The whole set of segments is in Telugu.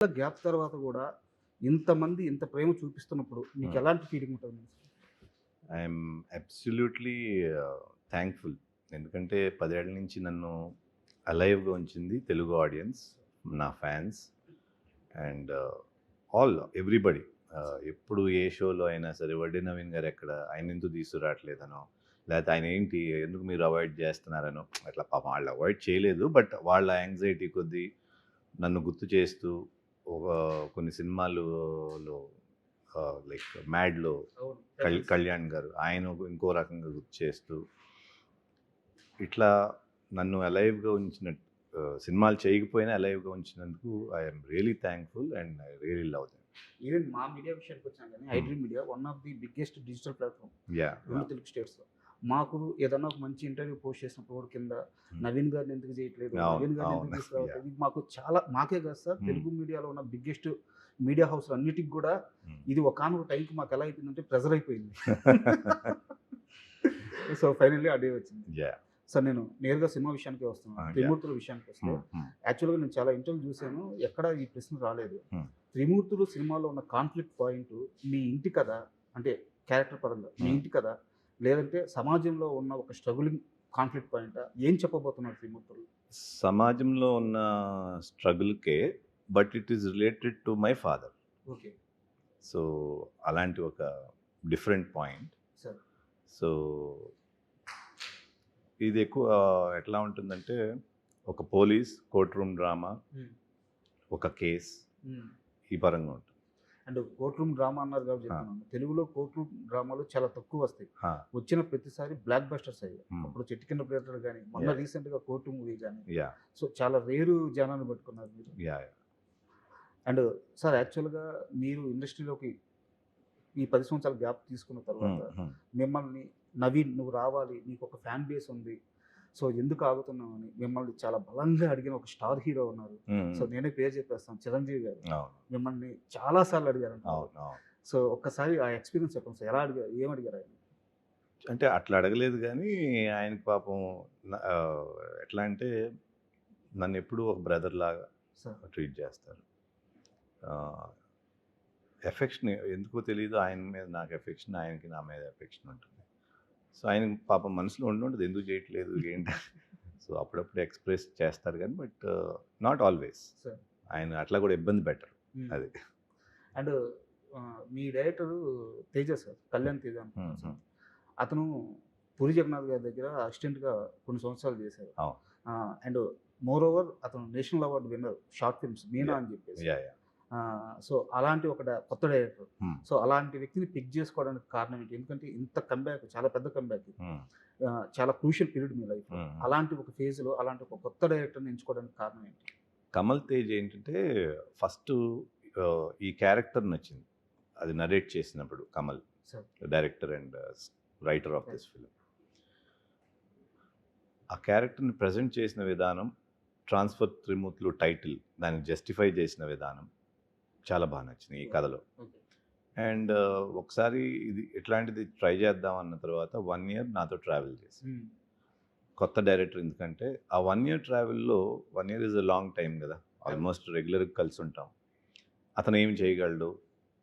గ్యాప్ తర్వాత గూడా ఇంతమంది ఇంత ప్రేమ చూపిస్తున్నప్పుడు మీకు హ్మ్. ఎలాంటి ఫీలింగ్ ఉంటుంది? I'm absolutely thankful. ఎందుకంటే 10 ఏళ్ల నుంచి నన్ను అలైవ్‌గా ఉంచింది తెలుగు ఆడియన్స్, నా ఫ్యాన్స్ అండ్ ఎవ్రీబడీ. ఎప్పుడు ఏ షోలో అయినా సరే 'వడ్డే నవీన్' గారు ఎక్కడ, ఆయనెందుకు తీసుకురావట్లేదనో, లేకపోతే ఆయన ఏంటి ఎందుకు మీరు అవాయిడ్ చేస్తున్నారనో, అట్లా పాపం వాళ్ళు అవాయిడ్ చేయలేదు. బట్ వాళ్ళ యాంగ్జైటీ కొద్దీ నన్ను గుర్తు చేస్తూ ఒక కొన్ని సినిమాలలో లైక్ 'మ్యాడ్‌లో' అవును. కళ్యాణ్ గారు ఆయన ఇంకో రకంగా గుర్తు చేస్తూ ఇట్లా నన్ను అలైవ్‌గా ఉంచిన సినిమాలు చేయకపోయినా అలైవ్‌గా ఉంచినందుకు I'm really thankful and I really love them. Even మా మీడియా విషయానికొచ్చినా గానీ, iDream media one of the biggest digital platform yeah! 2 Telugu స్టేట్స్‌లో. మాకు ఏదన్నా ఒక మంచి ఇంటర్వ్యూ పోస్ట్ చేసినప్పుడు కూడా కింద హ్మ్. నవీన్ గారిని ఎందుకు చేయట్లేదు? అవును. నవీన్ గారిని ఎందుకు అవును. తీసుకురావట్లేదు? యాహ్! ఇది మాకు చాలా మాకే కాదు సార్, హ్మ్. తెలుగు మీడియాలో ఉన్న బిగ్గెస్ట్ మీడియా హౌస్‌లు అన్నిటికి గూడా హ్మ్. ఇది ఒకానొక టైంకి మాకు ఎలా అయిపోయిందంటే ప్రెషర్ అయిపోయింది. సో, ఫైనల్లీ ఆ డే వచ్చింది. యాహ్! సో, నేను నేరుగా సినిమా విషయానికే వస్తున్నాను. యాహ్! 'త్రిమూర్తులు' విషయానికొస్తే హ్మ్. హ్మ్. యాక్చువల్‌గా నేను చాలా ఇంటర్వ్యూలు చూసాను. ఎక్కడ ఈ ప్రశ్న రాలేదు. హ్మ్. 'త్రిమూర్తులు' సినిమాలో ఉన్న కాన్ఫ్లిక్ట్ పాయింట్ మీ ఇంటి కథ, అంటే క్యారెక్టర్ పరంగా మీ హ్మ్. ఇంటి కథ, లేదంటే సమాజంలో ఉన్న ఒక స్ట్రగులింగ్ కాన్ఫ్లిక్ట్ పాయింటా? ఏం చెప్పబోతున్నారు 'త్రిమూర్తులు'? సమాజంలో ఉన్న స్ట్రగుల్‌కే, but it is related to my father. Okay. So, అలాంటి ఒక డిఫరెంట్ పాయింట్. సరే. సో, ఇది ఎక్కువ ఎట్లా ఉంటుందంటే, ఒక పోలీస్ కోర్ట్ రూమ్ డ్రామా, హ్మ్. ఒక కేస్ హ్మ్. ఈ పరంగా ఉంటుంది. అండ్ కోర్ట్ రూమ్ డ్రామా అన్నారు కాబట్టి ఆ! చెప్తున్నాను. తెలుగులో కోర్ట్ రూమ్ డ్రామాలు చాలా తక్కువొస్తాయి. ఆ! వచ్చిన ప్రతిసారి బ్లాక్ బస్టర్స్ అయ్యాయి. హ్మ్. అప్పుడు 'చెట్టు కింద ప్రేతలు' గాని, మొన్న యాహ్! రీసెంట్‌గా 'కోర్టు' మూవీ గాని, యాహ్! సో, చాలా రేరు జనాన్ని పట్టుకున్నారు మీరు. యాహ్! అండ్ సార్, యాక్చువల్‌గా మీరు ఇండస్ట్రీలోకి ఈ 10 సంవత్సరాల గ్యాప్ తీసుకున్న తర్వాత హ్మ్. హ్మ్. మిమ్మల్ని నవీన్ నువ్వు రావాలి, నీకొక ఫ్యాన్ బేస్ ఉంది. సో, ఎందుకు ఆగుతున్నావని మిమ్మల్ని చాలా బలంగా అడిగిన ఒక స్టార్ హీరో ఉన్నారు. హ్మ్. సో, నేనే పేరు చెప్పేస్తాను, 'చిరంజీవి' గారు. అవును. మిమ్మల్ని చాలా సార్లు అడిగారంటున్నారు. అవును. అవును. సో, ఒక్కసారి ఆ ఎక్స్‌పీరియన్స్ చెప్పండి సార్. ఎలా అడిగారు? ఏం అడిగారు ఆయన? అంటే అట్లా అడగలేదు గానీ, ఆయనకి పాపం ఎట్లా అంటే నన్నెప్పుడూ ఒక బ్రదర్‌లాగా సార్. ట్రీట్ చేస్తారు. ఆహ్, ఎఫెక్షన్ ఎందుకో తెలీదు, ఆయన మీద నాకు ఎఫెక్షన్, ఆయనకి నా మీద ఎఫెక్షన్ ఉంటుంది. సో, ఆయనకి పాపం మనసులో ఉండుంటది ఎందుకు చేయట్లేదు ఏంటి సో, అప్పుడప్పుడు ఎక్స్‌ప్రెస్ చేస్తారు గానీ, బట్ నాట్ ఆల్‌వేస్. సార్. ఆయన అట్లా కూడా ఇబ్బంది పెట్టరు. హ్మ్. అది. And me director 'Teja' sir. హ్మ్. 'కళ్యాణ్ తేజ' హ్మ్. అనుకుంటాను సార్. హ్మ్. అతను 'పూరి జగన్నాథ్' గారి దగ్గర అసిస్టెంట్‌గా కొన్ని సంవత్సరాలు చేశారు. అవును. అండ్ మోర్ ఓవర్ అతను national award winner short films 'Meena' yeah! అని చెప్పేసి. యాహ్! యాహ్! సో, అలాంటి ఒక కొత్త డైరెక్టర్. హ్మ్. సో, అలాంటి వ్యక్తిని పిక్ చేసుకోవడానికి కారణం ఏంటి? ఎందుకంటే ఇంత కమ్‌బ్యాక్, చాలా పెద్ద కమ్‌బ్యాక్ ఇది. హ్మ్. చాలా క్రూషియల్ పీరియడ్ మీ లైఫ్‌లో. హ్మ్. హ్మ్. అలాంటి ఒక ఫేజ్‌లో అలాంటి ఒక కొత్త డైరెక్టర్‌ని ఎంచుకోవడానికి కారణం ఏంటి? కమల్ తేజ్ ఏంటంటే ఫస్టు ఈ క్యారెక్టర్ నచ్చింది. అది నరేట్ చేసినప్పుడు Kamal, sir. Director and writer of right. This film. ఆ క్యారెక్టర్‌ని ప్రెజెంట్ చేసిన విధానం, 'ట్రాన్స్‌ఫర్ త్రిమూర్తులు' టైటిల్ దాన్ని జస్టిఫై చేసిన విధానం చాలా బా నచ్చింది ఈ కథలో. ఓకే. అండ్ ఒకసారి ఇది ఇట్లాంటిది ట్రై చేద్దాం అన్న తర్వాత 1 ఇయర్ నాతో ట్రావెల్ చేశారు. హ్మ్. కొత్త డైరెక్టర్ ఎందుకంటే, ఆ 1 ఇయర్ ట్రావెల్‌లో 1 year is a long time గదా! ఆల్మోస్ట్ రెగ్యులర్‌గా కలిసుంటాం. అతను ఏం చేయగలడు?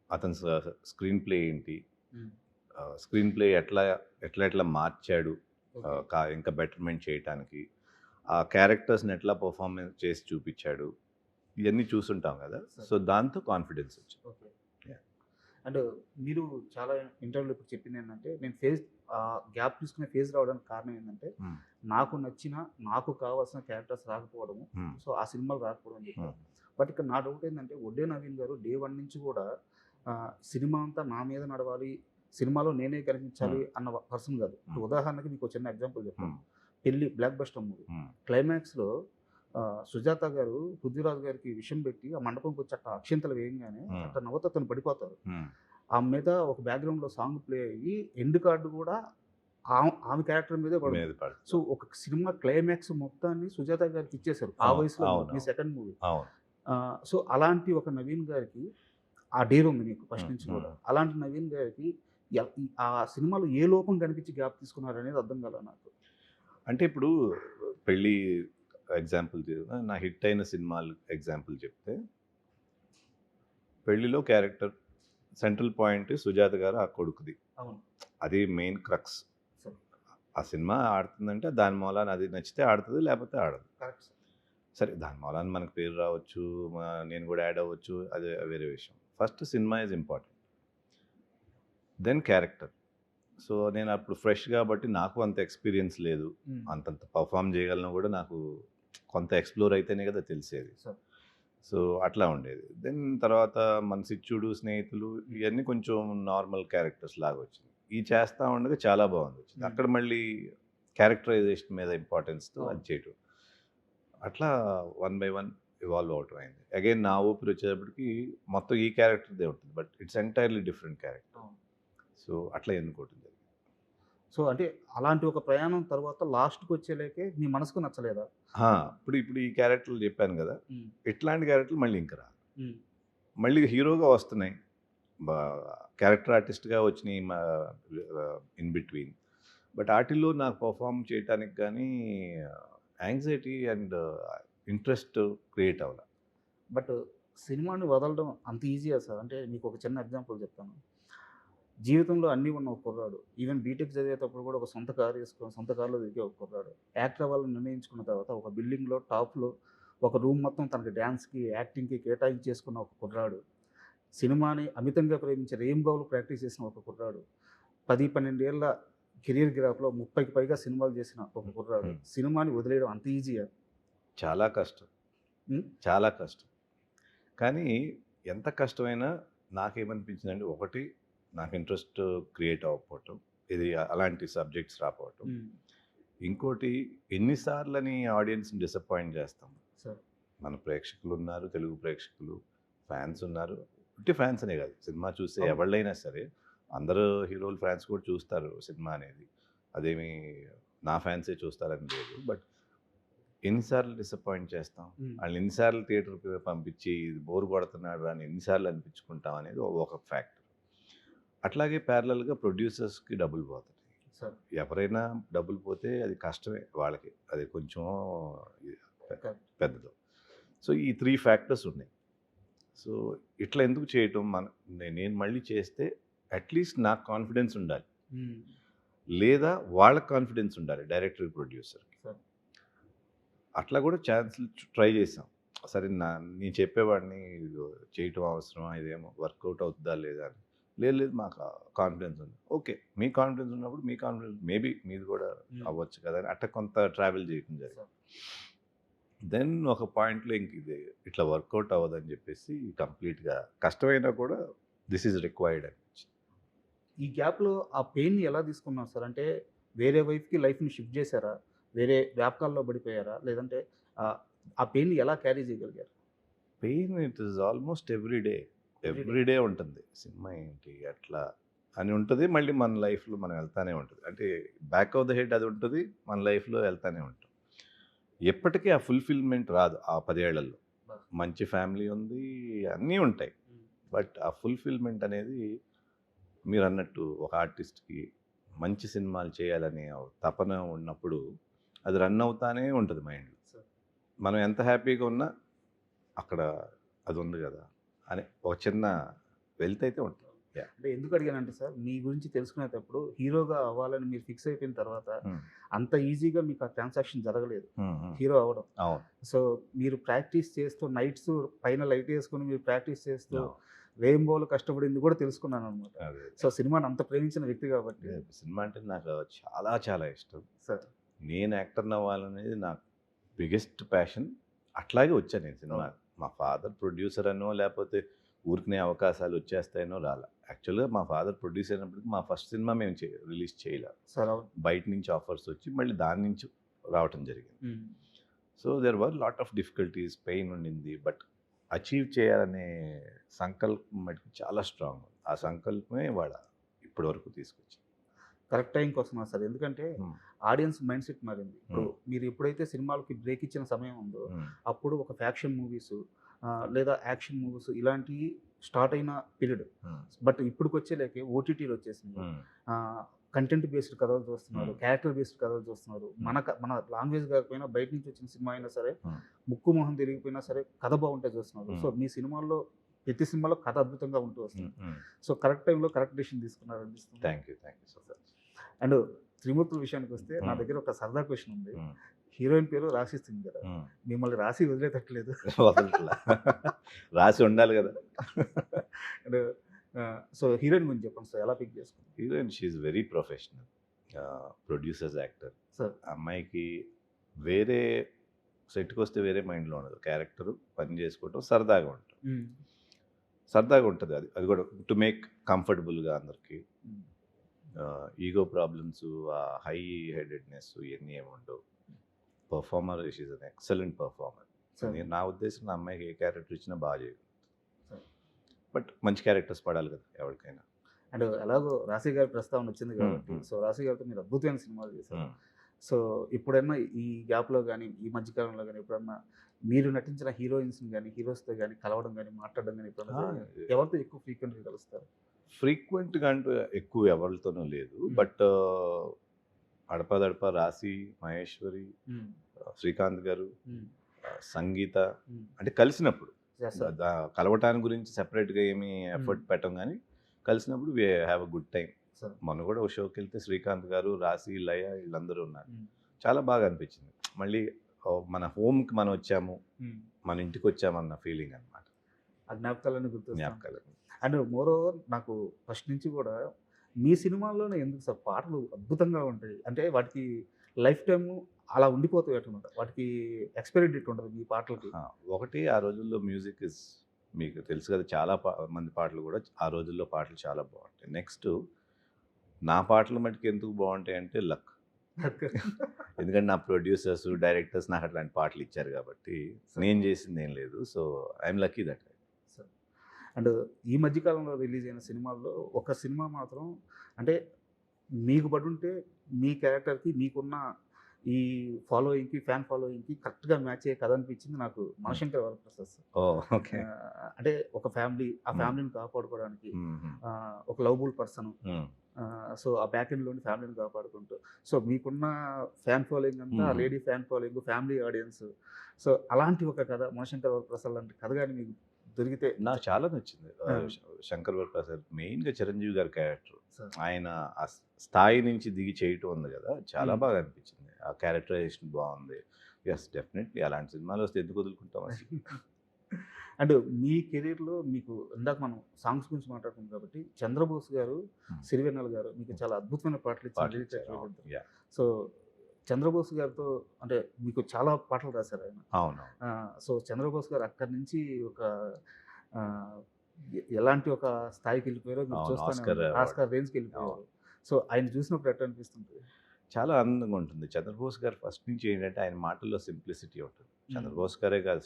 అతని స్క్రీన్ ప్లే ఏంటి? హ్మ్. స్క్రీన్ ప్లే ఎట్లా మార్చాడు? ఓకే. ఇంకా బెటర్‌మెంట్ చేయటానికి. ఆ క్యారెక్టర్స్‌ని ఎట్లా పెర్ఫార్మెన్స్ చేసి చూపిచ్చాడు? ఇయన్నీ చూసుంటాం గదా! సార్. సో, దాంతో కాన్ఫిడెన్స్ వచ్చింది. ఓకే. యాహ్! అండ్ మీరు చాలా ఇంటర్వ్యూలో ఇప్పుడు చెప్పిందేంటంటే, నేను గ్యాప్ తీసుకునే ఫేజ్ రావడానికి కారణం ఏంటంటే, హ్మ్. నాకు నచ్చిన, నాకు కావాల్సిన క్యారెక్టర్స్ రాకపోవడము. హ్మ్. సో, ఆ సినిమాలు రాకపోవడం అని చెప్పారు. హ్మ్. బట్ ఇక్కడ నా డౌట్ ఏంటంటే, 'వడ్డే నవీన్' గారు డే 1 నుంచి కూడా సినిమా అంతా నా మీద నడవాలి, సినిమాలో నేనే కనిపించాలి హ్మ్. అన్న పర్సన్ కాదు. ఇప్పుడు హ్మ్. ఉదాహరణకి మీకు ఒక చిన్న ఎగ్జాంపుల్ చెప్తాను. హ్మ్. 'పెళ్లి' బ్లాక్ బస్టర్ మూవీ. హ్మ్. క్లైమాక్స్‌లో సుజాత గారు పృథ్వీరాజ్ గారికి విషం పెట్టి ఆ మండపంకొచ్చి అట్లా అక్షింతలు వేయంగానే హ్మ్. అట్లా నవ్వుతూ అతను పడిపోతారు. హ్మ్. ఆమె మీద ఒక బ్యాక్‌గ్రౌండ్‌లో సాంగ్ ప్లే అయ్యి ఎండ్ కార్డ్ కూడా ఆమె క్యారెక్టర్ మీదే పడుద్ది. మీద సో, పడుతుంది. ఒక సినిమా క్లైమాక్స్ మొత్తాన్ని సుజాత గారికి ఇచ్చేసారు. ఆ అవును. వయసులో మీరు. మీ అవునవును. Second movie. అవును. సో, అలాంటి ఒక నవీన్ గారికి ఆ డేర్ ఉంది మీకు ఫస్ట్ హ్మ్. నుంచి హ్మ్. కూడా. అలాంటి నవీన్ గారికి ఆ సినిమాలో ఏ లోపం కనిపించి గ్యాప్ తీసుకున్నారనేది అర్థం కాలా నాకు. అంటే ఇప్పుడు పెళ్లి ఎగ్జాంపుల్ నా హిట్ అయిన సినిమాలు ఎగ్జాంపుల్ చెప్తే, పెళ్లిలో క్యారెక్టర్ సెంట్రల్ పాయింట్ సుజాత గారు ఆ కొడుకుది, అవును అది మెయిన్ క్రక్స్. సార్. ఆ సినిమా ఆడుతుందంటే దాని మూలాన అది నచ్చితే ఆడుతుంది, లేకపోతే ఆడదు. Correct sir. సరే దాని మూలాన మనకు పేరు రావచ్చు, నేను కూడా యాడ్ అవ్వచ్చు, అది వేరే విషయం. First cinema is important, then character. So నేను అప్పుడు ఫ్రెష్ కాబట్టి నాకు అంత ఎక్స్పీరియన్స్ లేదు, అంతంత పర్ఫామ్ చేయగలను కూడా నాకు కొంత ఎక్స్ప్లోర్ అయితేనే కదా తెలిసేది. సార్. సో అట్లా ఉండేది. దెన్ తర్వాత మన సిచ్చుడు, స్నేహితులు ఇవన్నీ కొంచెం నార్మల్ క్యారెక్టర్స్ లాగా వచ్చింది. ఈ చేస్తూ ఉండగా చాలా బాగుంది వచ్చింది. అక్కడ మళ్ళీ క్యారెక్టరైజేషన్ మీద ఇంపార్టెన్స్తో అది చేయటం, అట్లా 1 by 1 ఇవాల్వ్ అవటం అయింది. అగైన్ నా ఊపిరి వచ్చేటప్పటికి మొత్తం ఈ క్యారెక్టర్దే ఉంటుంది, but it's entirely different character. So అట్లా ఎన్నుకోవటం జరిగింది. సో అంటే అలాంటి ఒక ప్రయాణం తర్వాత లాస్ట్కి వచ్చేలేకే మీ మనసుకు నచ్చలేదా? ఇప్పుడు ఈ క్యారెక్టర్లు చెప్పాను కదా, ఇట్లాంటి క్యారెక్టర్లు మళ్ళీ ఇంకా రా, మళ్ళీ హీరోగా వస్తున్నాయి, క్యారెక్టర్ ఆర్టిస్ట్గా వచ్చినాయి ఇన్ బిట్వీన్. బట్ వాటిల్లో నాకు పర్ఫామ్ చేయడానికి కానీ యాంగ్జైటీ అండ్ ఇంట్రెస్ట్ క్రియేట్ అవ్వాలి. బట్ సినిమాని వదలడం అంత ఈజీయా సార్? అంటే మీకు ఒక చిన్న ఎగ్జాంపుల్ చెప్తాను. జీవితంలో అన్నీ ఉన్న ఒక కుర్రాడు, ఈవెన్ బీటెక్ చదివేటప్పుడు కూడా ఒక సొంత కారు వేసుకొని సొంత కారులో తిరిగే ఒక కుర్రాడు, యాక్టర్ అవ్వాలని నిర్ణయించుకున్న తర్వాత ఒక బిల్డింగ్లో టాప్లో ఒక రూమ్ మొత్తం తనకి డ్యాన్స్కి యాక్టింగ్కి కేటాయించేసుకున్న ఒక కుర్రాడు, సినిమాని అమితంగా ప్రేమించే రెయిన్బోలు ప్రాక్టీస్ చేసిన ఒక కుర్రాడు, 10-12 ఏళ్ళ కెరీర్ గ్రాఫ్లో 30కి పైగా సినిమాలు చేసిన ఒక కుర్రాడు, సినిమాని వదిలేయడం అంత ఈజీయా? చాలా కష్టం, చాలా కష్టం. కానీ ఎంత కష్టమైనా నాకేమనిపించిందంటే, ఒకటి నాకు ఇంట్రెస్ట్ క్రియేట్ అవ్వకపోవటం, ఇది అలాంటి సబ్జెక్ట్స్ రాకపోవటం. ఇంకోటి ఎన్నిసార్లని ఆడియన్స్ని డిసప్పాయింట్ చేస్తాం. సార్. మన ప్రేక్షకులు ఉన్నారు, తెలుగు ప్రేక్షకులు, ఫ్యాన్స్ ఉన్నారు. ఉట్టి ఫ్యాన్స్ అనే కాదు, సినిమా చూసే ఎవళ్ళైనా సరే అందరూ హీరోలు ఫ్యాన్స్ కూడా చూస్తారు సినిమా అనేది, అదేమి నా ఫ్యాన్సే చూస్తారని లేదు. బట్ ఎన్నిసార్లు డిసప్పాయింట్ చేస్తాం, వాళ్ళు ఎన్నిసార్లు థియేటర్కి పంపించి బోర్ కొడుతున్నాడు అని ఎన్నిసార్లు అనిపించుకుంటాం అనేది ఒక ఫ్యాక్టర్. అట్లాగే ప్యారలల్గా ప్రొడ్యూసర్స్కి డబ్బులు పోతాయి. ఎవరైనా డబ్బులు పోతే అది కష్టమే వాళ్ళకి, అది కొంచెం పెద్దది. సో ఈ 3 ఫ్యాక్టర్స్ ఉన్నాయి. సో ఇట్లా ఎందుకు చేయటం, నేను మళ్ళీ చేస్తే అట్లీస్ట్ నాకు కాన్ఫిడెన్స్ ఉండాలి, లేదా వాళ్ళకి కాన్ఫిడెన్స్ ఉండాలి, డైరెక్టర్ ప్రొడ్యూసర్కి. అట్లా కూడా ఛాన్సులు ట్రై చేసాం. సరే నేను చెప్పేవాడిని చేయటం అవసరమా, ఇదేమో వర్కౌట్ అవుతుందా లేదా అని. లేదు మాకు కాన్ఫిడెన్స్ ఉంది. ఓకే, మీ కాన్ఫిడెన్స్ ఉన్నప్పుడు మీ కాన్ఫిడెన్స్ మేబీ మీది కూడా అవ్వచ్చు కదా అని అట్లా కొంత ట్రావెల్ చేయడం జరిగింది. దెన్ ఒక పాయింట్లో ఇంక ఇది ఇట్లా వర్కౌట్ అవ్వదని చెప్పేసి కంప్లీట్గా కష్టమైనా కూడా దిస్ ఈజ్ రిక్వైర్డ్ అనిపించింది. ఈ గ్యాప్లో ఆ పెయిన్ని ఎలా తీసుకున్నారు సార్? అంటే వేరే వైపుకి లైఫ్ని షిఫ్ట్ చేశారా, వేరే వ్యాపకాల్లో పడిపోయారా, లేదంటే ఆ పెయిన్ని ఎలా క్యారీ చేయగలిగారు? Pain it is almost everyday ఉంటుంది. సినిమా ఏంటి అట్లా అని ఉంటుంది, మళ్ళీ మన లైఫ్లో మనం వెళ్తానే ఉంటుంది. అంటే బ్యాక్ ఆఫ్ ద హెడ్ అది ఉంటుంది, మన లైఫ్లో వెళ్తానే ఉంటుంది. ఎప్పటికీ ఆ ఫుల్ఫిల్మెంట్ రాదు. ఆ 10 ఏళ్లలో మంచి ఫ్యామిలీ ఉంది, అన్నీ ఉంటాయి, బట్ ఆ ఫుల్ఫిల్మెంట్ అనేది మీరు అన్నట్టు ఒక ఆర్టిస్ట్కి మంచి సినిమాలు చేయాలనే తపన ఉన్నప్పుడు అది రన్ అవుతానే ఉంటుంది మైండ్లో. మనం ఎంత హ్యాపీగా ఉన్నా అక్కడ అది ఉంది కదా అని ఒక చిన్న వెల్త్ అయితే ఉంటుంది. అంటే ఎందుకు అడిగానంటే సార్, మీ గురించి తెలుసుకునేటప్పుడు హీరోగా అవ్వాలని మీరు ఫిక్స్ అయిపోయిన తర్వాత అంత ఈజీగా మీకు ఆ ట్రాన్సాక్షన్ జరగలేదు, హీరో అవ్వడం. సో మీరు ప్రాక్టీస్ చేస్తూ నైట్స్ పైన లైట్ వేసుకుని మీరు ప్రాక్టీస్ చేస్తూ రెయిన్బోలు కష్టపడింది కూడా తెలుసుకున్నాను అనమాట. సో సినిమాని అంత ప్రేమించిన వ్యక్తి కాబట్టి. సినిమా అంటే నాకు చాలా చాలా ఇష్టం సార్. నేను యాక్టర్ని అవ్వాలనేది నాకు బిగ్గెస్ట్ ప్యాషన్. అట్లాగే వచ్చాను నేను సినిమా. మా ఫాదర్ ప్రొడ్యూసర్ అనో లేకపోతే ఊరికనే అవకాశాలు వచ్చేస్తాయనో రాలా. యాక్చువల్గా మా ఫాదర్ ప్రొడ్యూసర్ అయినప్పటికీ మా ఫస్ట్ సినిమా మేము రిలీజ్ చేయలేదు. బయట నుంచి ఆఫర్స్ వచ్చి మళ్ళీ దాని నుంచి రావటం జరిగింది. So there were lot of difficulties, pain ఉండింది, బట్ అచీవ్ చేయాలనే సంకల్పం మటుకు చాలా స్ట్రాంగ్. ఆ సంకల్పమే వాళ్ళ ఇప్పటి వరకు తీసుకొచ్చింది. కరెక్ట్ టైంకి వస్తున్నారు సార్, ఎందుకంటే ఆడియన్స్ మైండ్ సెట్ మారింది. ఇప్పుడు మీరు ఎప్పుడైతే సినిమాలకి బ్రేక్ ఇచ్చిన సమయం ఉందో అప్పుడు ఒక ఫ్యాక్షన్ మూవీస్ లేదా యాక్షన్ మూవీస్ ఇలాంటివి స్టార్ట్ అయిన పీరియడ్. బట్ ఇప్పటికి వచ్చేలేకే ఓటీటీలు వచ్చేసింది, కంటెంట్ బేస్డ్ కథలు చూస్తున్నారు, క్యారెక్టర్ బేస్డ్ కథలు చూస్తున్నారు. మన లాంగ్వేజ్ కాకపోయినా బయట నుంచి వచ్చిన సినిమా అయినా సరే ముక్కు మొహం తిరిగిపోయినా సరే కథ బాగుంటే చూస్తున్నారు. సో మీ సినిమాల్లో ప్రతి సినిమాలో కథ అద్భుతంగా ఉంటూ వస్తుంది. సో కరెక్ట్ టైంలో కరెక్ట్ డెసిషన్ తీసుకున్నారు అనిపిస్తుంది. Thank you so much. And త్రిమూర్తుల విషయానికి వస్తే నా దగ్గర ఒక సరదా క్వశ్చన్ ఉంది. హీరోయిన్ పేరు రాశి సింగ్ కదా, మిమ్మల్ని రాసి వదిలేటట్లేదు. వదలట్లా. రాసి ఉండాలి కదా. అండ్ సో హీరోయిన్ గురించి చెప్పండి సార్, ఎలా పిక్ చేసుకుంటారు? Heroine she's very professional, producers, actor. Sir అమ్మాయికి వేరే సెట్కి వస్తే వేరే మైండ్లో ఉండదు. క్యారెక్టర్ పని చేసుకోవటం సరదాగా ఉంటుంది. సరదాగా ఉంటుంది. అది కూడా టు మేక్ కంఫర్టబుల్గా అందరికీ. ఈగో ప్రాబ్లమ్స్, హై హెడెడ్నెస్ ఇవన్నీ ఏమి ఉండవు. Performer, she's an excellent performer. నా ఉద్దేశం నా అమ్మాయికి ఏ క్యారెక్టర్ ఇచ్చినా బాగా చేయగలదు. బట్ మంచి క్యారెక్టర్స్ పడాలి కదా ఎవరికైనా. అండ్ ఎలాగో రాశి గారి ప్రస్తావన వచ్చింది కాబట్టి, సో రాశి గారితో మీరు అద్భుతమైన సినిమాలు చేశారు. సో ఇప్పుడన్నా ఈ గ్యాప్లో కానీ ఈ మధ్యకాలంలో కానీ ఎప్పుడన్నా మీరు నటించిన హీరోయిన్స్ని కానీ హీరోస్తో కానీ కలవడం కానీ మాట్లాడడం కానీ ఎప్పుడన్నా ఎవరితో ఎక్కువ ఫ్రీక్వెంట్గా కలుస్తారు? ఫ్రీక్వెంట్గా అంటూ ఎక్కువ ఎవరితోనూ లేదు. బట్ అడపదడప రాశి, మహేశ్వరి, శ్రీకాంత్ గారు, సంగీత అంటే కలిసినప్పుడు, కలవటానికి గురించి సెపరేట్గా ఏమీ ఎఫర్ట్ పెట్టం, కానీ కలిసినప్పుడు we have a good time. మొన్న కూడా ఒక షోకి వెళ్తే శ్రీకాంత్ గారు, రాశి, లయ వీళ్ళందరూ ఉన్నారు. చాలా బాగా అనిపించింది. మళ్ళీ మన హోమ్కి మనం వచ్చాము, మన ఇంటికి వచ్చామన్న ఫీలింగ్ అనమాట. ఆ జ్ఞాపకాలన్నీ జ్ఞాపకాలు. అండ్ మోర్ ఓవర్ నాకు ఫస్ట్ నుంచి కూడా మీ సినిమాల్లోనే ఎందుకు సార్ పాటలు అద్భుతంగా ఉంటాయి అంటే వాటికి లైఫ్ టైము అలా ఉండిపోతాయి అన్నమాట. వాటికి ఎక్స్పైరీ డేట్ ఉండదు మీ పాటలకి. ఒకటి, ఆ రోజుల్లో మ్యూజిక్ ఇస్ మీకు తెలుసు కదా, చాలా మంది పాటలు కూడా ఆ రోజుల్లో పాటలు చాలా బాగుంటాయి. నెక్స్ట్ నా పాటలు మటుకు ఎందుకు బాగుంటాయి అంటే లక్. ఎందుకంటే నా ప్రొడ్యూసర్స్, డైరెక్టర్స్ నాకు అట్లాంటి పాటలు ఇచ్చారు కాబట్టి నేను చేసింది ఏం లేదు. So I'm lucky that. And ఈ మధ్యకాలంలో రిలీజ్ అయిన సినిమాల్లో ఒక సినిమా మాత్రం అంటే మీకు పడుంటే మీ క్యారెక్టర్కి మీకున్న ఈ ఫాలోయింగ్కి, ఫ్యాన్ ఫాలోయింగ్కి కరెక్ట్గా మ్యాచ్ అయ్యే కథ అనిపించింది నాకు మనశంకర్ వరప్రసాద్ సార్. ఓకే. అంటే ఒక ఫ్యామిలీ, ఆ ఫ్యామిలీని కాపాడుకోవడానికి ఒక లవబుల్ పర్సన్, సో ఆ బ్యాక్ ఎండ్లోని ఫ్యామిలీని కాపాడుకుంటూ, సో మీకున్న ఫ్యాన్ ఫాలోయింగ్ అంతా lady fan following, family audience, so అలాంటి ఒక కథ మనశంకర్ వరప్రసాద్ లాంటి కథ కానీ మీకు దొరికితే. నాకు చాలా నచ్చింది శంకర్ వరప్రసాద్. మెయిన్గా చిరంజీవి గారి క్యారెక్టర్, ఆయన ఆ స్థాయి నుంచి దిగి చేయటం ఉంది కదా, చాలా బాగా అనిపించింది. ఆ క్యారెక్టరైజేషన్ బాగుంది. ఎస్, డెఫినెట్లీ అలాంటి సినిమాలు వస్తే ఎందుకు వదులుకుంటాం అసలు. అండ్ మీ కెరీర్లో మీకు ఇందాక మనం సాంగ్స్ గురించి మాట్లాడుతున్నాం కాబట్టి చంద్రబోస్ గారు, సిరివెన్నెల గారు మీకు చాలా అద్భుతమైన పాటలు ఇచ్చారు. సో చంద్రబోస్ గారితో అంటే మీకు చాలా పాటలు రాశారు ఆయన. అవును. సో చంద్రబోస్ గారు అక్కడి నుంచి ఒక ఎలాంటి ఒక స్థాయికి వెళ్ళిపోయారో మీరు చూస్తాను, ఆస్కార్ రేంజ్కి వెళ్ళిపోయారు. సో ఆయన చూసినప్పుడు ఎట్లా అనిపిస్తుంది? చాలా ఆనందంగా ఉంటుంది. చంద్రబోస్ గారు ఫస్ట్ నుంచి ఏంటంటే ఆయన మాటల్లో సింప్లిసిటీ ఉంటుంది. చంద్రబోస్ గారే కాదు,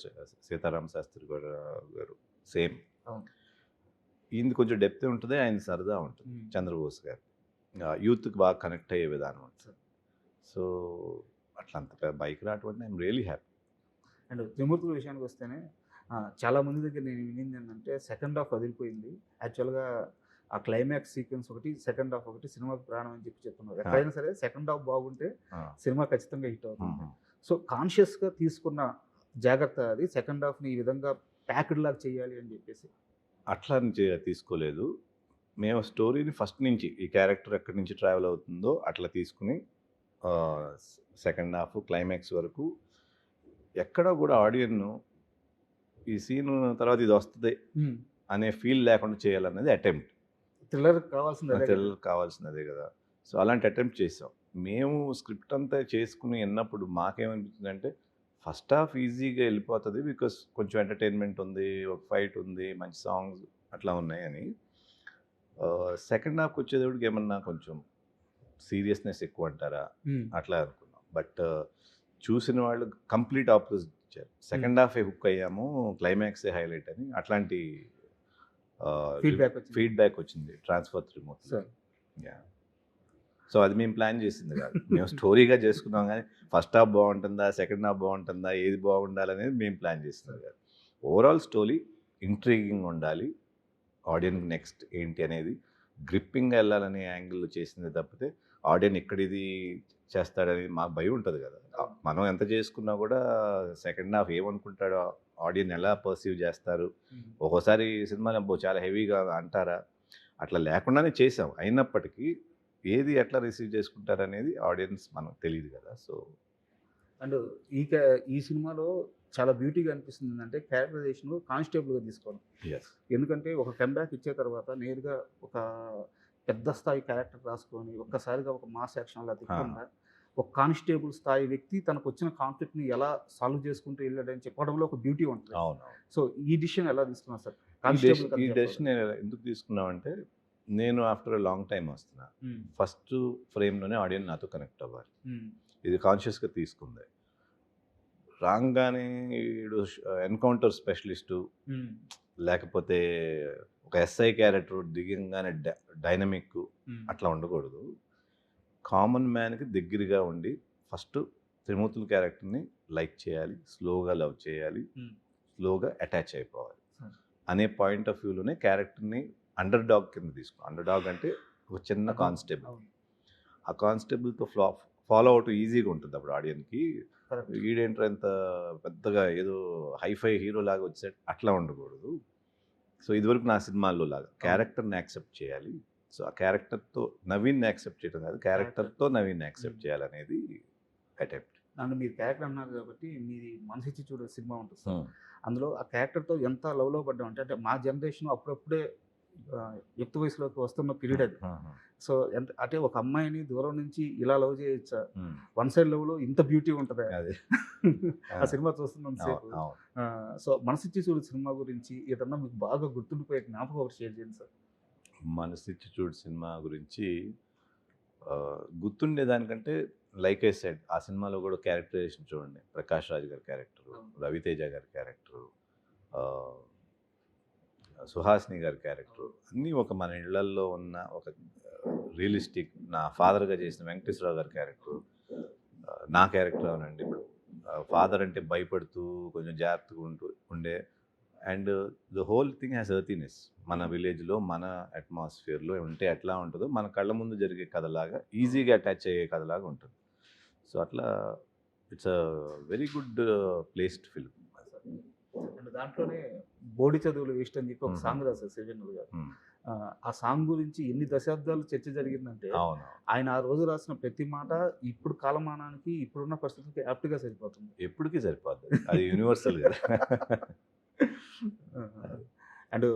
సీతారామ శాస్త్రి గారు సేమ్. ఈయనది కొంచెం డెప్త్ ఉంటుంది, ఆయన సరదా ఉంటుంది. చంద్రబోస్ గారు యూత్కి బాగా కనెక్ట్ అయ్యే విధానం ఉంటుంది. సో అట్లా అంత బైక్ రావటం అంటే ఐఎమ్ రియలీ హ్యాపీ. అండ్ త్రిమూర్తుల విషయానికి వస్తేనే చాలా మంది దగ్గర నేను వినింది ఏంటంటే సెకండ్ హాఫ్ వదిలిపోయింది. యాక్చువల్గా ఆ క్లైమాక్స్ సీక్వెన్స్ ఒకటి, సెకండ్ హాఫ్ ఒకటి సినిమాకి ప్రాణం అని చెప్తున్నారు. ఎక్కడైనా సరే సెకండ్ హాఫ్ బాగుంటే సినిమా ఖచ్చితంగా హిట్ అవుతుంది. సో కాన్షియస్గా తీసుకున్న జాగ్రత్త అది, సెకండ్ హాఫ్ని ఈ విధంగా ప్యాక్డ్ లాగా చేయాలి అని చెప్పేసి. అట్లా తీసుకోలేదు మేము. స్టోరీని ఫస్ట్ నుంచి ఈ క్యారెక్టర్ ఎక్కడి నుంచి ట్రావెల్ అవుతుందో అట్లా తీసుకుని సెకండ్ హాఫ్ క్లైమాక్స్ వరకు ఎక్కడ కూడా ఆడియన్ను ఈ సీన్ తర్వాత ఇది వస్తుంది అనే ఫీల్ లేకుండా చేయాలన్నది అటెంప్ట్. థ్రిల్లర్ కావాల్సినదే కదా. సో అలాంటి అటెంప్ట్ చేసాం మేము. స్క్రిప్ట్ అంతా చేసుకుని విన్నప్పుడు మాకేమనిపించింది అంటే ఫస్ట్ హాఫ్ ఈజీగా వెళ్ళిపోతుంది, బికాస్ కొంచెం ఎంటర్టైన్మెంట్ ఉంది, ఒక ఫైట్ ఉంది, మంచి సాంగ్స్ అట్లా ఉన్నాయని. సెకండ్ హాఫ్కి వచ్చేటప్పటికి ఏమన్నా కొంచెం సీరియస్నెస్ ఎక్కువ అంటారా అట్లా అనుకున్నాం. బట్ చూసిన వాళ్ళు కంప్లీట్ ఆపోజిట్ ఇచ్చారు. సెకండ్ హాఫే హుక్ అయ్యాము, క్లైమాక్సే హైలైట్ అని అట్లాంటి ఫీడ్బ్యాక్ వచ్చింది ట్రాన్స్ఫర్ త్రిమూర్తి. సో అది మేము ప్లాన్ చేసింది కాదు, మేము స్టోరీగా చేసుకున్నాం. కానీ ఫస్ట్ హాఫ్ బాగుంటుందా, సెకండ్ హాఫ్ బాగుంటుందా, ఏది బాగుండాలనేది మేము ప్లాన్ చేస్తుంది కాదు. ఓవరాల్ స్టోరీ ఇంట్రీగింగ్ ఉండాలి, ఆడియన్కి నెక్స్ట్ ఏంటి అనేది గ్రిప్పింగ్గా వెళ్ళాలనే యాంగిల్లో చేసింది తప్పితే ఆడియన్ ఇక్కడ ఇది చేస్తాడని మాకు భయం ఉంటుంది కదా. మనం ఎంత చేసుకున్నా కూడా సెకండ్ హాఫ్ ఏమనుకుంటాడో, ఆడియన్స్ ఎలా పర్సీవ్ చేస్తారు, ఒక్కోసారి సినిమాని అబ్బో చాలా హెవీగా అంటారా, అట్లా లేకుండానే చేసాం. అయినప్పటికీ ఏది ఎట్లా రిసీవ్ చేసుకుంటారు అనేది ఆడియన్స్ మనకు తెలియదు కదా. సో అండ్ ఈ సినిమాలో చాలా బ్యూటీగా అనిపిస్తుంది ఏంటంటే క్యారెక్టరైజేషన్ కానిస్టేబుల్గా తీసుకోవడం. ఎస్, ఎందుకంటే ఒక కంబ్యాక్ ఇచ్చే తర్వాత నేరుగా ఒక పెద్ద స్థాయి క్యారెక్టర్ రాసుకొని ఒక్కసారిగా ఒక మాస్ యాక్షన్ అలా తిప్పకుండా ఒక కానిస్టేబుల్ స్థాయి వ్యక్తి తనకు వచ్చిన కాన్ఫ్లిక్ట్ని ఎలా సాల్వ్ చేసుకుంటూ వెళ్ళాడని చెప్పడంలో ఒక బ్యూటీ ఉంటుంది. అవును. సో ఈ డిసిషన్ ఎలా తీసుకున్నారు సార్? ఈ డెసిషన్ ఎందుకు తీసుకున్నామంటే, నేను ఆఫ్టర్ లాంగ్ టైం వస్తున్నా, ఫస్ట్ ఫ్రేమ్లోనే ఆడియన్స్ నాతో కనెక్ట్ అవ్వాలి. ఇది కాన్షియస్గా తీసుకుంది. రాగానే వీడు ఎన్కౌంటర్ స్పెషలిస్టు లేకపోతే ఒక ఎస్ఐ క్యారెక్టర్ దిగంగానే డైనమిక్ అట్లా ఉండకూడదు. కామన్ మ్యాన్కి దగ్గరగా ఉండి ఫస్ట్ త్రిమూర్తుల క్యారెక్టర్ని లైక్ చేయాలి, స్లోగా లవ్ చేయాలి, స్లోగా అటాచ్ అయిపోవాలి అనే పాయింట్ ఆఫ్ వ్యూలోనే క్యారెక్టర్ని అండర్ డాగ్ కింద తీసుకో. అండర్ డాగ్ అంటే ఒక చిన్న కానిస్టేబుల్. ఆ కానిస్టేబుల్తో ఫాలో అవుట్ ఈజీగా ఉంటుంది అప్పుడు ఆడియన్స్కి. వీడేంటర్ ఎంత పెద్దగా ఏదో హైఫై హీరో లాగా వచ్చాడు అట్లా ఉండకూడదు. సో ఇదివరకు నా సినిమాల్లో లాగా క్యారెక్టర్ని యాక్సెప్ట్ చేయాలి. సో ఆ క్యారెక్టర్తో నవీన్ని యాక్సెప్ట్ చేయడం కాదు, క్యారెక్టర్తో నవీన్ని యాక్సెప్ట్ చేయాలనేది అటెంప్ట్. నన్ను మీరు క్యారెక్టర్ అన్నారు కాబట్టి మీది మనసిచ్చి చూడే సినిమా ఉంటుంది సార్. అందులో ఆ క్యారెక్టర్తో ఎంత లవ్లో పడ్డాం అంటే మా జనరేషన్ అప్పుడప్పుడే యుక్త వయసులోకి వస్తున్న పీరియడ్ అది. సో ఎంత అంటే ఒక అమ్మాయిని దూరం నుంచి ఇలా లవ్ చేయొచ్చా, వన్ సైడ్ లవ్లో ఇంత బ్యూటీ ఉంటుంది ఆ సినిమా చూస్తున్నాం సేపు. సో మనసిచ్చి చూడు సినిమా గురించి ఏదన్నా మీకు బాగా గుర్తుండిపోయే జ్ఞాపకం ఒకటి షేర్ చేయండి సార్. మనసిచ్చి చూడు సినిమా గురించి గుర్తుండేదానికంటే లైక్ ఐ సెడ్, ఆ సినిమాలో కూడా క్యారెక్టరైజేషన్ చూడండి. ప్రకాష్ రాజ్ గారి క్యారెక్టరు, రవితేజ గారి క్యారెక్టరు, సుహాసిని గారి క్యారెక్టరు అన్నీ ఒక మన ఇళ్లల్లో ఉన్న ఒక రియలిస్టిక్. నా ఫాదర్గా చేసిన వెంకటేశ్వరరావు గారి క్యారెక్టరు, నా క్యారెక్టర్ అవునండి. ఇప్పుడు ఫాదర్ అంటే భయపడుతూ కొంచెం జాగ్రత్తగా ఉండే, and the whole thing has earthiness. మన విలేజ్లో మన అట్మాస్ఫియర్లో ఉంటే ఎట్లా ఉంటుందో మన కళ్ళ ముందు జరిగే కథలాగా ఈజీగా అటాచ్ అయ్యే కథలాగా ఉంటుంది. సో అట్లా it's a very good placed film. And దాంట్లోనే బోడి చదువులు వేస్ట్ అని చెప్పి ఒక సాంగ్ రాశారు సిరివెన్నెల గారు. ఆ సాంగ్ గురించి ఎన్ని దశాబ్దాలు చర్చ జరిగిందంటే ఆయన ఆ రోజు రాసిన ప్రతి మాట ఇప్పుడు కాలమానానికి ఇప్పుడున్న పరిస్థితులకి యాప్ట్గా సరిపోతుంది. ఎప్పటికీ సరిపోతుంది, అది యూనివర్సల్ కదా. అండ్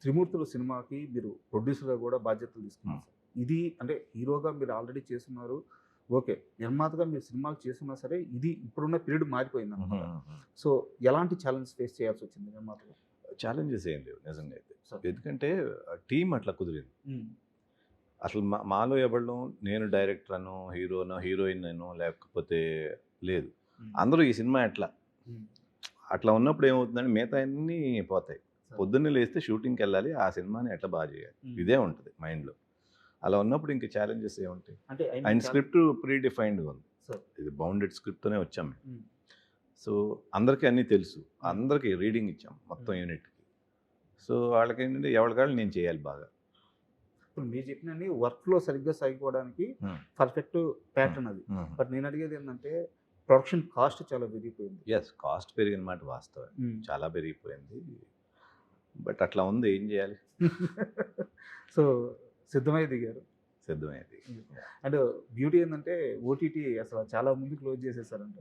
త్రిమూర్తుల సినిమాకి మీరు ప్రొడ్యూసర్గా కూడా బాధ్యతలు తీసుకున్నారు. ఇది అంటే హీరోగా మీరు ఆల్రెడీ చేస్తున్నారు, ఓకే. నిర్మాతగా మీరు సినిమాలు చేస్తున్నా సరే ఇది ఇప్పుడున్న పీరియడ్ మారిపోయింది అనమాట. సో ఎలాంటి ఛాలెంజ్ ఫేస్ చేయాల్సి వచ్చింది నిర్మాతగా? ఛాలెంజెస్ ఏం లేవు నిజంగా అయితే, ఎందుకంటే టీం అట్లా కుదిరింది. అసలు మాలో ఎవరు నేను డైరెక్టర్ అనో హీరోనో హీరోయిన్ అనో లేకపోతే లేదు, అందరూ ఈ సినిమా ఎట్లా అట్లా ఉన్నప్పుడు ఏమవుతుందంటే మిగతా అన్నీ పోతాయి. పొద్దున్నే లేస్తే షూటింగ్కి వెళ్ళాలి, ఆ సినిమాని ఎట్లా బాగా చేయాలి, ఇదే ఉంటుంది మైండ్లో. అలా ఉన్నప్పుడు ఇంకా ఛాలెంజెస్ ఏముంటాయి? అంటే అండ్ స్క్రిప్ట్ ప్రీ డిఫైన్డ్గా ఉంది, ఇది బౌండెడ్ స్క్రిప్ట్తోనే వచ్చాం మేము. సో అందరికీ అన్నీ తెలుసు, అందరికీ రీడింగ్ ఇచ్చాం మొత్తం యూనిట్కి. సో వాళ్ళకి ఏంటంటే ఎవరికాళ్ళు నేను చేయాలి బాగా. ఇప్పుడు మీరు చెప్పినన్ని వర్క్లో సరిగ్గా సాగిపోవడానికి పర్ఫెక్ట్ ప్యాటర్న్ అది. బట్ నేను అడిగేది ఏంటంటే ప్రొడక్షన్ కాస్ట్ చాలా పెరిగిపోయింది. ఎస్, కాస్ట్ పెరిగిన మాట వాస్తవం, చాలా పెరిగిపోయింది. బట్ అట్లా ఉంది, ఏం చేయాలి. సో సిద్ధమయ్య దిగారు. సిద్ధమయ్యేది. అండ్ బ్యూటీ ఏంటంటే ఓటీటీ అసలు చాలా ముందు క్లోజ్ చేసేసారంట.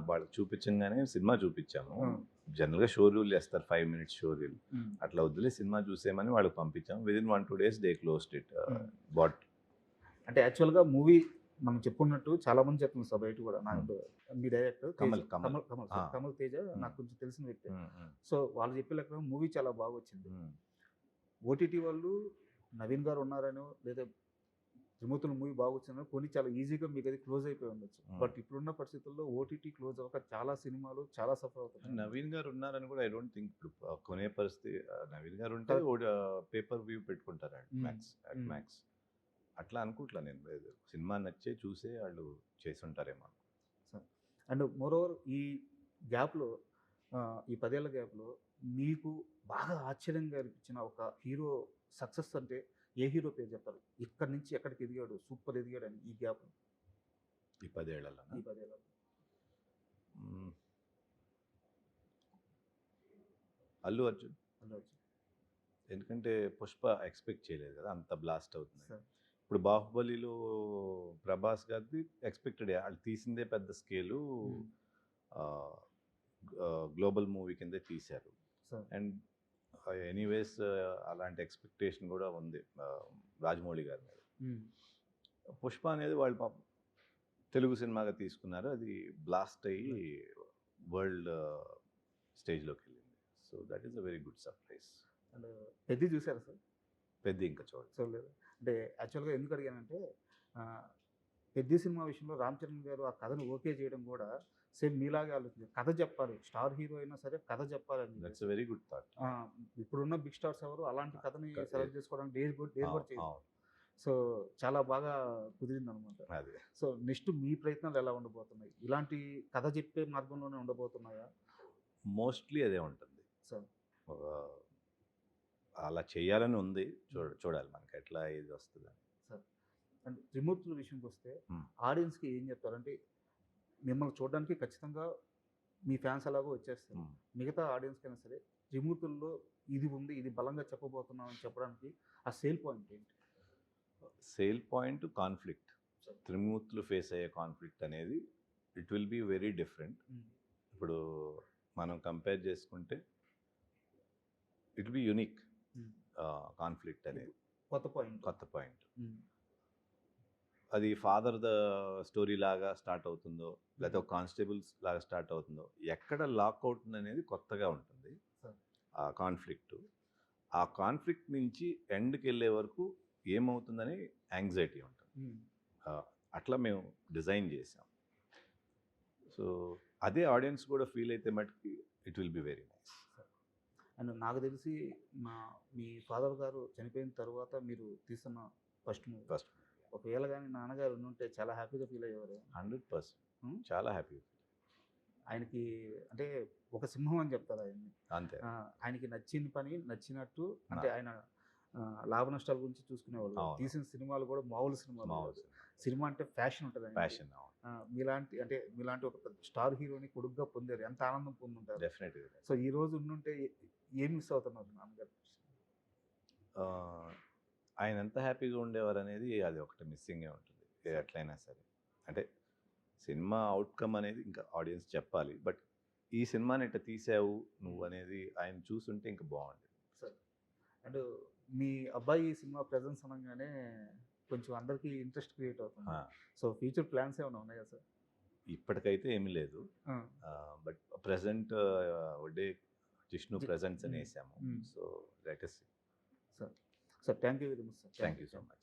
వాళ్ళకి చూపించగానే సినిమా చూపించాము. జనరల్గా షోరూల్ చేస్తారు, 5 minutes షోరూల్. అట్లా వదిలే సినిమా చూసేమని వాళ్ళకి పంపించాము. Within 1-2 days they closed it. But అంటే యాక్చువల్గా మూవీ మనం చెప్పుకున్నట్టు చాలా మంది చెప్తున్నారు సార్ బయట కూడా. నాకు మీ డైరెక్టర్ కమల్ తేజ నాకు కొంచెం తెలిసిన వ్యక్తి. సో వాళ్ళు చెప్పే లెక్క మూవీ చాలా బాగా వచ్చింది. ఓటీటీ వాళ్ళు నవీన్ గారు ఉన్నారనో లేదా త్రిమూర్తుల మూవీ బాగా వచ్చిందో కొన్ని చాలా ఈజీగా మీకు అది క్లోజ్ అయిపోయి ఉండొచ్చు. బట్ ఇప్పుడున్న పరిస్థితుల్లో ఓటీటీ క్లోజ్ అవ్వక చాలా సినిమాలు చాలా సఫర్ అవుతున్నాయి. నవీన్ గారు ఉన్నారని కూడా ఐ డోంట్ థింక్ ఇప్పుడు కొనే పరిస్థితి. నవీన్ గారు ఉంటే పేపర్ వ్యూ పెట్టుకుంటారు మ్యాక్స్ అట్లా అనుకుంటా నేను. సినిమా నచ్చే చూసే వాళ్ళు చేసి ఉంటారేమో. అండ్ మోరోవర్ ఈ గ్యాప్లో ఈ 10 ఏళ్ల గ్యాప్లో మీకు బాగా ఆశ్చర్యంగా అనిపించిన ఒక హీరో సక్సెస్ అంటే ఏ హీరో పేరు చెప్తారు? ఇక్కడి నుంచి ఎక్కడికి ఎదిగాడు, సూపర్ ఎదిగాడు అని ఈ గ్యాప్? ఈ 10 ఏళ్లలో ఈ 10 ఏళ్ళలో? అల్లు అర్జున్. అల్లు అర్జున్. ఎందుకంటే పుష్ప ఎక్స్పెక్ట్ చేయలేదు కదా అంత బ్లాస్ట్ అవుతుంది. సార్. ఇప్పుడు బాహుబలిలో ప్రభాస్ గారిది ఎక్స్పెక్టెడ్, వాళ్ళు తీసిందే పెద్ద స్కేలు, గ్లోబల్ మూవీ కిందే తీశారు. సార్. అండ్ ఎనీవేస్ అలాంటి ఎక్స్పెక్టేషన్ కూడా ఉంది రాజమౌళి గారి మీద. పుష్ప అనేది వాళ్ళు పాపం తెలుగు సినిమాగా తీసుకున్నారు, అది బ్లాస్ట్ అయ్యి వరల్డ్ స్టేజ్లోకి వెళ్ళింది. So that is a very good surprise. And Peddi చూసారా సార్? పెద్ద ఇంకా చూడలేదు. అంటే యాక్చువల్గా ఎందుకు అడిగానంటే పెద్ది సినిమా విషయంలో రామ్ చరణ్ గారు ఆ కథను ఓకే చేయడం కూడా సేమ్ మీలాగే ఆలోచించారు. కథ చెప్పాలి, స్టార్ హీరో అయినా సరే కథ చెప్పాలని. That's a very good thought. ఇప్పుడున్న బిగ్ స్టార్స్ ఎవరు అలాంటి కథని సెలెక్ట్ చేసుకోవడానికి డేర్ కూడా చేయరు. అవును. సో చాలా బాగా కుదిరింది అనమాట. అదే. సో నెక్స్ట్ మీ ప్రయత్నాలు ఎలా ఉండబోతున్నాయి? ఇలాంటి కథ చెప్పే మార్గంలోనే ఉండబోతున్నాయా? మోస్ట్లీ అదే ఉంటుంది సార్. అలా చేయాలని ఉంది, చూడాలి మనకి ఎట్లా ఇది వస్తుందని. సార్, అండ్ త్రిమూర్తుల విషయంకి వస్తే Hmm. ఆడియన్స్కి ఏం చెప్తారు? అంటే మిమ్మల్ని చూడడానికి ఖచ్చితంగా మీ ఫ్యాన్స్ అలాగో వచ్చేస్తారు. మిగతా ఆడియన్స్కి అయినా సరే త్రిమూర్తుల్లో ఇది ఉంది, ఇది బలంగా చెప్పబోతున్నాం అని చెప్పడానికి ఆ సేల్ పాయింట్ ఏంటి? Sale point conflict. Sure. త్రిమూర్తులు ఫేస్ అయ్యే కాన్ఫ్లిక్ట్ అనేది it will be very different. ఇప్పుడు మనం కంపేర్ చేసుకుంటే it will be unique conflict అనేది, కొత్త పాయింట్. అది ఫాదర్ ద స్టోరీ లాగా స్టార్ట్ అవుతుందో లేకపోతే ఒక కానిస్టేబుల్స్ లాగా స్టార్ట్ అవుతుందో, ఎక్కడ లాక్ అవుతుంది అనేది కొత్తగా ఉంటుంది. Sure. ఆ కాన్ఫ్లిక్ట్ నుంచి ఎండ్కి వెళ్ళే వరకు ఏమవుతుందని యాంగ్జైటీ ఉంటుంది. అట్లా మేము డిజైన్ చేసాం. సో అదే ఆడియన్స్ కూడా ఫీల్ అయితే మటుకి it will be very nice. And నాకు తెలిసి మీ ఫాదర్ గారు చనిపోయిన తర్వాత మీరు తీస్తున్న ఫస్ట్ మూవీ. ఒకవేళ కానీ నాన్నగారు ఉంటే చాలా హ్యాపీగా ఫీల్ అయ్యేవారు. 100% చాలా హ్యాపీ. ఆయనకి అంటే ఒక సింహం అని చెప్తారు ఆయన్ని. అంతే. ఆయనకి నచ్చిన పని నచ్చినట్టు, అంటే ఆయన లాభ నష్టాల గురించి చూసుకునేవాళ్ళు. తీసిన సినిమాలు కూడా మామూలు సినిమాలు. సినిమా అంటే ఫ్యాషన్ ఉంటుంది. ఫ్యాషన్. మీలాంటి ఒక స్టార్ హీరోని కొడుకుగా పొందారు, ఎంత ఆనందం పొందుంటారు. డెఫినెట్గా. సో ఈ రోజు ఉండుంటే ఏం మిస్ అవుతున్నారు నాన్నగారు? ఆయన ఎంత హ్యాపీగా ఉండేవారు అనేది అది ఒకటి మిస్సింగే ఉంటుంది ఎట్లయినా సరే. అంటే సినిమా అవుట్కమ్ అనేది ఇంకా ఆడియన్స్ చెప్పాలి, బట్ ఈ సినిమాని ఎట్లా తీసావు నువ్వు అనేది ఆయన చూసుంటే ఇంకా బాగుండేది. సార్, అండ్ మీ అబ్బాయి ఈ సినిమా ప్రెజెన్స్ అనగానే కొంచెం అందరికీ ఇంట్రెస్ట్ క్రియేట్ అవుతుంది. సో ఫ్యూచర్ ప్లాన్స్ ఏమైనా ఉన్నాయా సార్? ఇప్పటికైతే ఏమీ లేదు, బట్ ప్రెజెంట్ ఒడే జిష్ణు ప్రెజెంట్స్ అని వేసాము. So let us see. Sir thank you very much sir. Thank you so much.